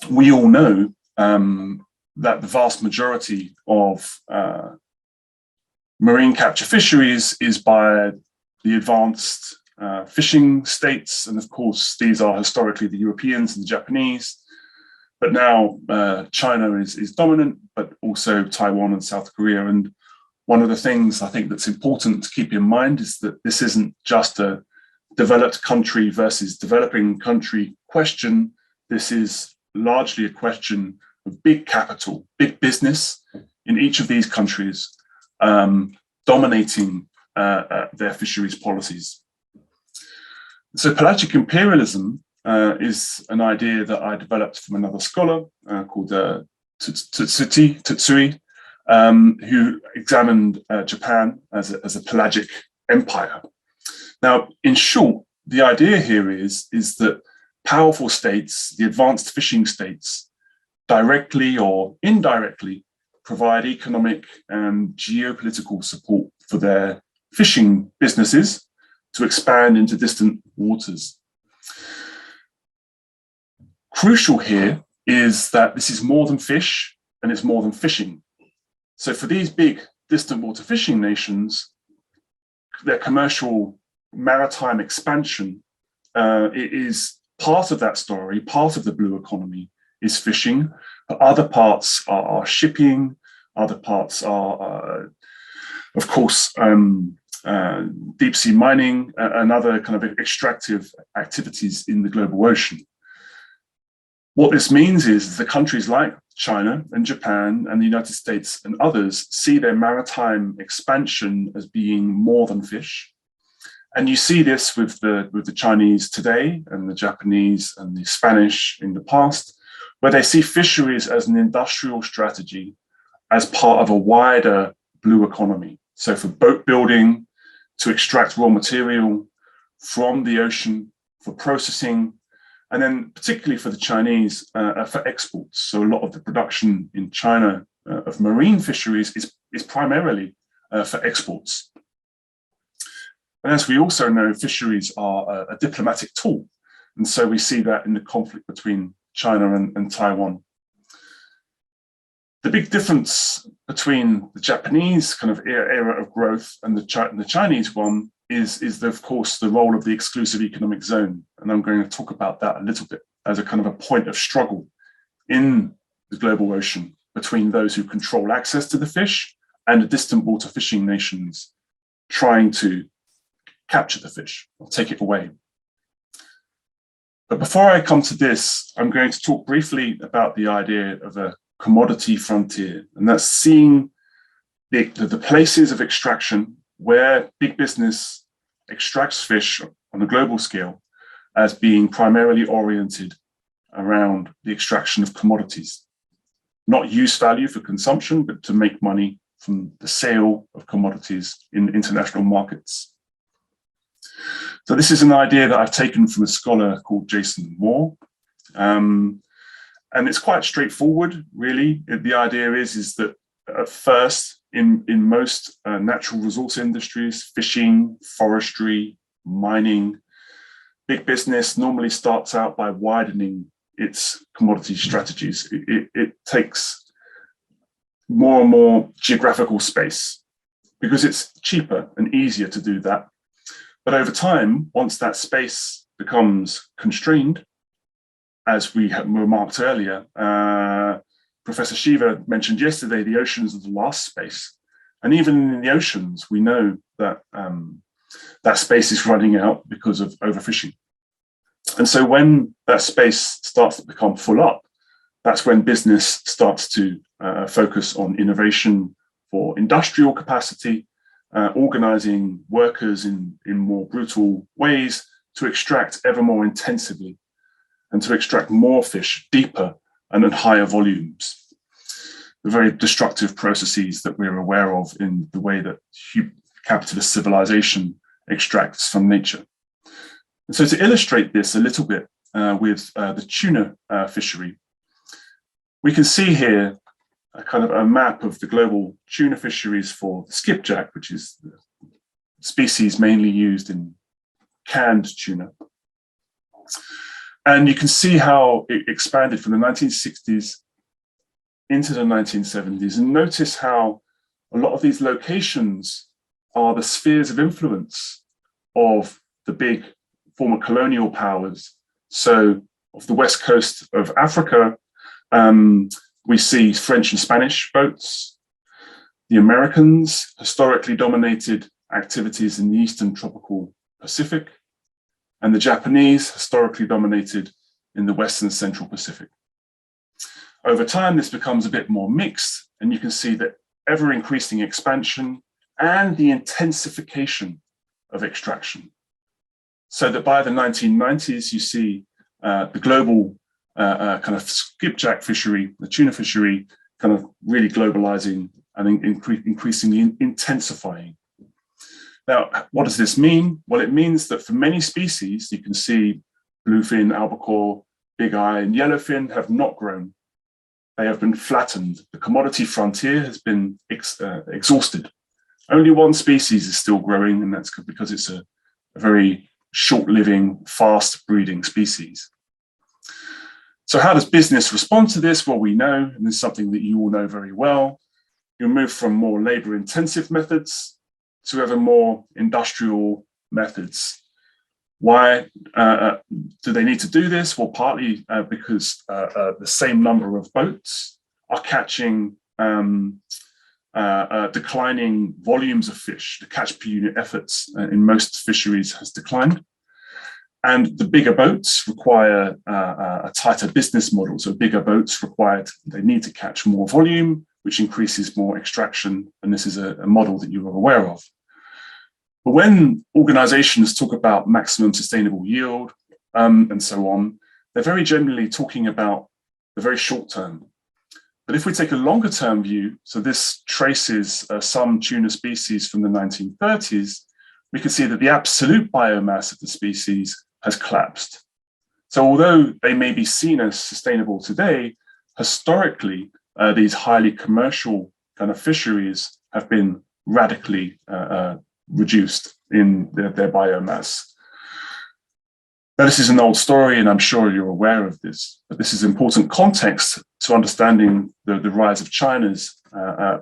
we all know that the vast majority of marine capture fisheries is by the advanced fishing states. And of course, these are historically the Europeans and the Japanese. But now China is dominant, but also Taiwan and South Korea. And one of the things I think that's important to keep in mind is that this isn't just a developed country versus developing country question. This is largely a question of big capital, big business in each of these countries dominating their fisheries policies. So pelagic imperialism is an idea that I developed from another scholar called Tsutsui, who examined Japan as a pelagic empire. Now, in short, the idea here is that powerful states, the advanced fishing states, directly or indirectly provide economic and geopolitical support for their fishing businesses to expand into distant waters. Crucial here is that this is more than fish and it's more than fishing. So for these big distant water fishing nations, their commercial maritime expansion is part of that story, part of the blue economy is fishing, but other parts are shipping, other parts are, of course, deep sea mining and other kind of extractive activities in the global ocean. What this means is the countries like China and Japan and the United States and others see their maritime expansion as being more than fish. And you see this with the Chinese today and the Japanese and the Spanish in the past, where they see fisheries as an industrial strategy as part of a wider blue economy. So for boat building, to extract raw material from the ocean, for processing, and then particularly for the Chinese, for exports. So a lot of the production in China of marine fisheries is primarily for exports. And as we also know, fisheries are a diplomatic tool. And so we see that in the conflict between China and Taiwan. The big difference between the Japanese kind of era of growth and the Chinese one is of course, the role of the exclusive economic zone. And I'm going to talk about that a little bit as a kind of a point of struggle in the global ocean between those who control access to the fish and the distant water fishing nations trying to capture the fish or take it away. But before I come to this, I'm going to talk briefly about the idea of a commodity frontier, and that's seeing the places of extraction where big business extracts fish on a global scale as being primarily oriented around the extraction of commodities, not use value for consumption, but to make money from the sale of commodities in international markets. So this is an idea that I've taken from a scholar called Jason Moore. And it's quite straightforward, really. The idea is that at first, in most natural resource industries, fishing, forestry, mining, big business normally starts out by widening its commodity strategies. It takes more and more geographical space because it's cheaper and easier to do that. But over time, once that space becomes constrained, as we have remarked earlier, Professor Shiva mentioned yesterday, the oceans are the last space. And even in the oceans, we know that that space is running out because of overfishing. And so when that space starts to become full up, that's when business starts to focus on innovation for industrial capacity, organizing workers in more brutal ways to extract ever more intensively and to extract more fish deeper and at higher volumes. The very destructive processes that we're aware of in the way that capitalist civilization extracts from nature. And so to illustrate this a little bit with the tuna fishery, we can see here a kind of a map of the global tuna fisheries for the skipjack, which is the species mainly used in canned tuna. And you can see how it expanded from the 1960s into the 1970s, and notice how a lot of these locations are the spheres of influence of the big former colonial powers. So off the west coast of Africa, we see French and Spanish boats. The Americans historically dominated activities in the Eastern tropical Pacific, and the Japanese historically dominated in the Western Central Pacific. Over time, this becomes a bit more mixed, and you can see that ever increasing expansion and the intensification of extraction. So that by the 1990s, you see the global kind of skipjack fishery, the tuna fishery, kind of really globalizing and increasingly intensifying. Now, what does this mean? Well, it means that for many species, you can see bluefin, albacore, big eye, and yellowfin have not grown. They have been flattened. The commodity frontier has been exhausted. Only one species is still growing, and that's because it's a very short-living, fast-breeding species. So how does business respond to this? Well, we know, and this is something that you all know very well, you move from more labor-intensive methods to ever more industrial methods. Why do they need to do this? Well, partly because the same number of boats are catching declining volumes of fish. The catch per unit efforts in most fisheries has declined. And the bigger boats require a tighter business model. So bigger boats they need to catch more volume, which increases more extraction. And this is a model that you are aware of. But when organizations talk about maximum sustainable yield and so on, they're very generally talking about the very short term. But if we take a longer term view, so this traces some tuna species from the 1930s, we can see that the absolute biomass of the species has collapsed. So although they may be seen as sustainable today, historically, these highly commercial kind of fisheries have been radically reduced in their biomass. Now, this is an old story, and I'm sure you're aware of this, but this is important context to understanding the rise of China's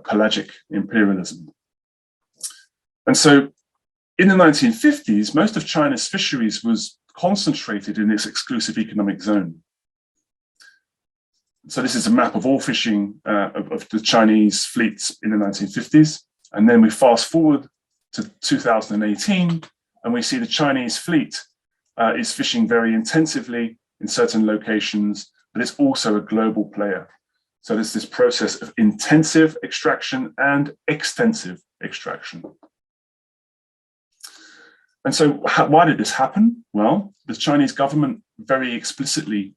pelagic imperialism. And so in the 1950s, most of China's fisheries was concentrated in its exclusive economic zone. So this is a map of all fishing of the Chinese fleets in the 1950s. And then we fast forward to 2018, and we see the Chinese fleet is fishing very intensively in certain locations, but it's also a global player. So there's this process of intensive extraction and extensive extraction. And so why did this happen? Well, the Chinese government very explicitly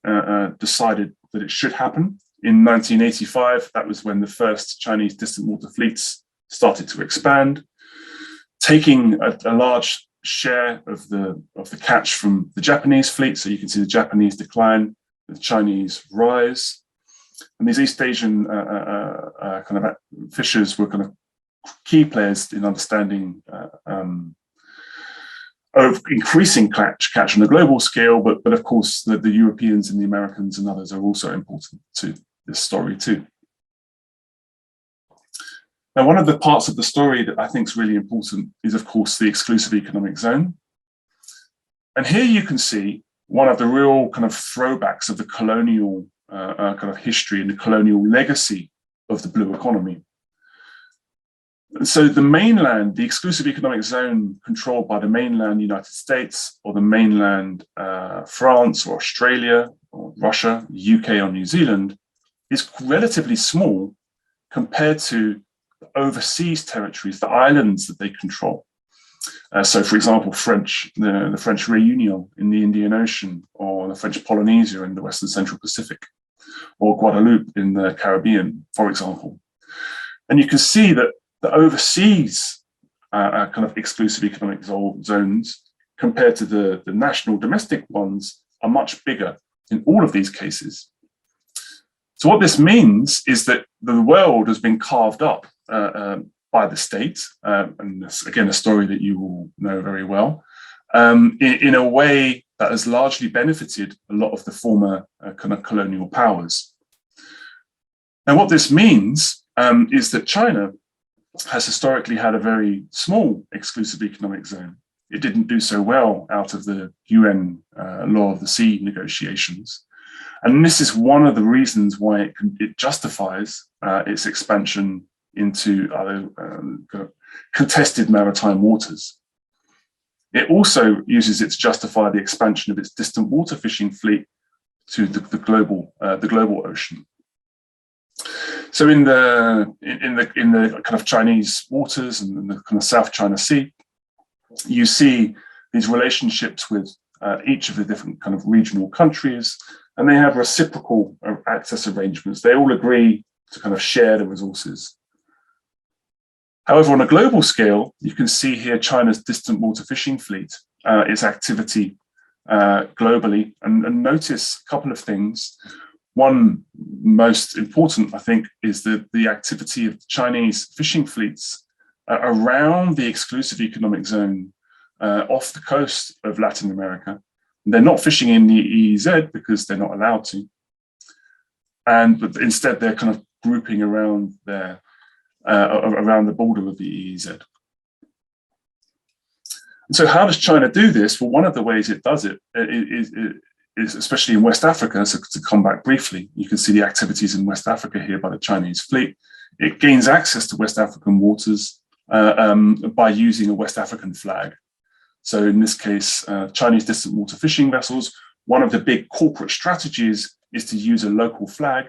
decided that it should happen. In 1985, that was when the first Chinese distant water fleets started to expand, taking a large share of the catch from the Japanese fleet. So you can see the Japanese decline, the Chinese rise. And these East Asian kind of fishers were kind of key players in understanding of increasing catch on a global scale, but of course the Europeans and the Americans and others are also important to this story too. Now, one of the parts of the story that I think is really important is, of course, the exclusive economic zone. And here you can see one of the real kind of throwbacks of the colonial kind of history and the colonial legacy of the blue economy. So the mainland, the exclusive economic zone controlled by the mainland United States or the mainland France or Australia or Russia, UK or New Zealand is relatively small compared to the overseas territories, the islands that they control. So for example, the French Réunion in the Indian Ocean, or the French Polynesia in the Western Central Pacific, or Guadeloupe in the Caribbean, for example. And you can see that the overseas kind of exclusive economic zones compared to the national domestic ones are much bigger in all of these cases. So what this means is that the world has been carved up by the state, and this, again, a story that you all know very well, in a way that has largely benefited a lot of the former kind of colonial powers. Now, what this means is that China has historically had a very small exclusive economic zone. It didn't do so well out of the UN Law of the Sea negotiations. And this is one of the reasons why it justifies its expansion into other contested maritime waters. It also uses it to justify the expansion of its distant water fishing fleet to the global ocean. So in the kind of Chinese waters and the kind of South China Sea, you see these relationships with each of the different kind of regional countries, and they have reciprocal access arrangements. They all agree to kind of share the resources. However, on a global scale, you can see here China's distant water fishing fleet, its activity globally, and notice a couple of things. One most important, I think, is the activity of Chinese fishing fleets around the exclusive economic zone off the coast of Latin America. They're not fishing in the EEZ because they're not allowed to. But instead, they're kind of grouping around around the border of the EEZ. And so how does China do this? Well, one of the ways it does it is especially in West Africa. So to come back briefly, you can see the activities in West Africa here by the Chinese fleet. It gains access to West African waters by using a West African flag. So in this case, Chinese distant water fishing vessels, one of the big corporate strategies is to use a local flag,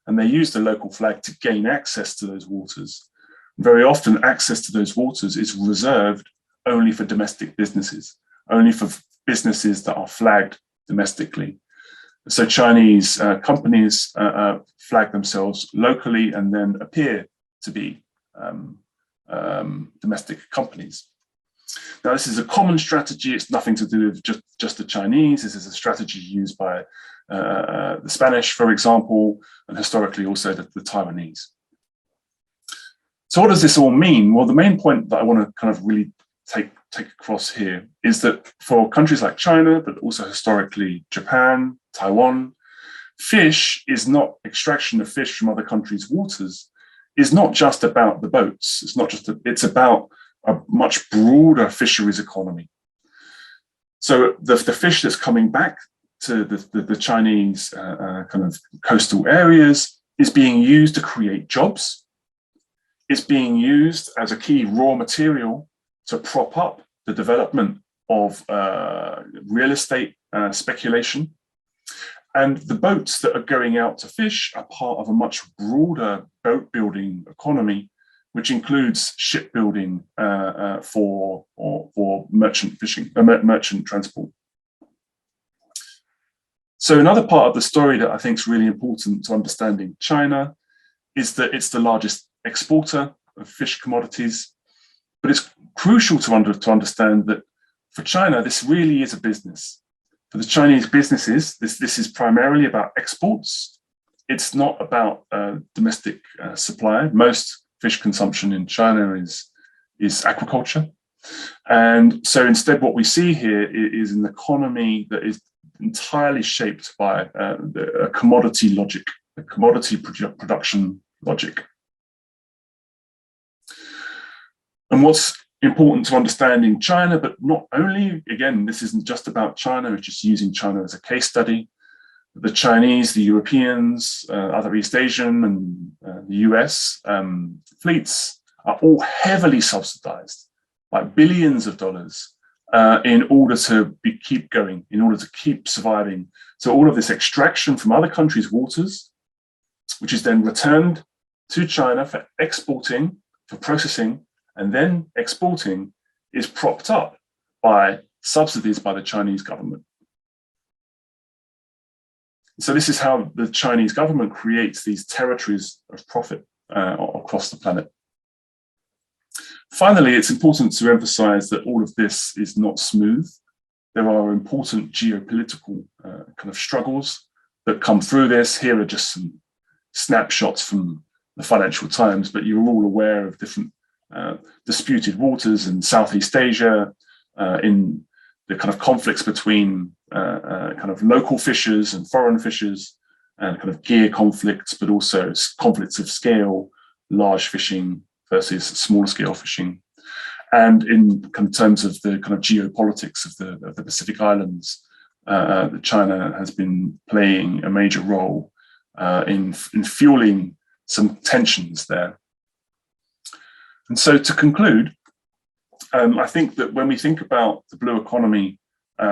and they use the local flag to gain access to those waters. Very often, access to those waters is reserved only for domestic businesses, only for businesses that are flagged domestically. So Chinese companies flag themselves locally and then appear to be domestic companies. Now, this is a common strategy. It's nothing to do with just the Chinese. This is a strategy used by the Spanish, for example, and historically also the Taiwanese. So what does this all mean? Well, the main point that I want to kind of really take across here is that for countries like China, but also historically Japan, Taiwan, fish is not extraction of fish from other countries' waters, is not just about the boats. It's not just, it's about a much broader fisheries economy. So the fish that's coming back to the Chinese kind of coastal areas is being used to create jobs. It's being used as a key raw material to prop up the development of real estate speculation. And the boats that are going out to fish are part of a much broader boat building economy, which includes shipbuilding for merchant fishing, merchant transport. So another part of the story that I think is really important to understanding China is that it's the largest exporter of fish commodities. But it's crucial to understand that for China, this really is a business. For the Chinese businesses, this is primarily about exports. It's not about domestic supply. Most fish consumption in China is aquaculture. And so instead, what we see here is an economy that is entirely shaped by a commodity logic, a commodity production logic. And what's important to understand in China, but not only, again, this isn't just about China, it's just using China as a case study. The Chinese, the Europeans, other East Asian and the US fleets are all heavily subsidized by billions of dollars in order to keep going, in order to keep surviving. So all of this extraction from other countries' waters, which is then returned to China for exporting, for processing, and then exporting, is propped up by subsidies by the Chinese government. So this is how the Chinese government creates these territories of profit across the planet. Finally, it's important to emphasize that all of this is not smooth. There are important geopolitical kind of struggles that come through this. Here are just some snapshots from the Financial Times, but you're all aware of different disputed waters in Southeast Asia, in the kind of conflicts between kind of local fishers and foreign fishers, and kind of gear conflicts, but also conflicts of scale, large fishing versus smaller scale fishing. And in terms of the kind of geopolitics of the Pacific Islands, China has been playing a major role in fueling some tensions there. And so to conclude, I think that when we think about the blue economy,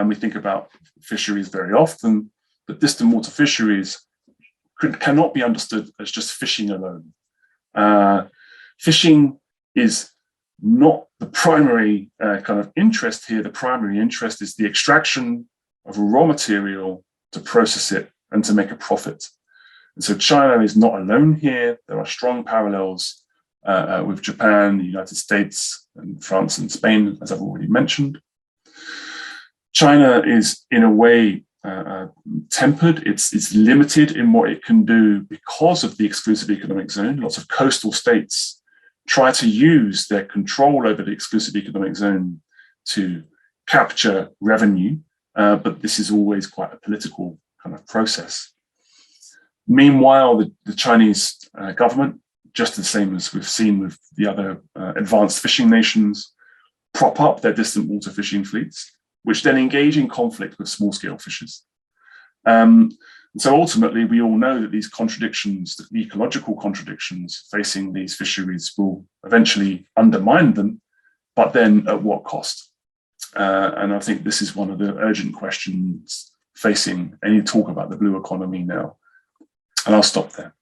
we think about fisheries very often, but distant water fisheries cannot be understood as just fishing alone. Fishing is not the primary kind of interest here. The primary interest is the extraction of a raw material to process it and to make a profit. And so China is not alone here. There are strong parallels with Japan, the United States, and France and Spain, as I've already mentioned. China is, in a way, tempered. It's limited in what it can do because of the exclusive economic zone. Lots of coastal states try to use their control over the exclusive economic zone to capture revenue, but this is always quite a political kind of process. Meanwhile, the Chinese government, just the same as we've seen with the other advanced fishing nations, prop up their distant water fishing fleets, which then engage in conflict with small-scale fishers. So ultimately, we all know that these contradictions, the ecological contradictions facing these fisheries will eventually undermine them, but then at what cost? And I think this is one of the urgent questions facing any talk about the blue economy now. And I'll stop there.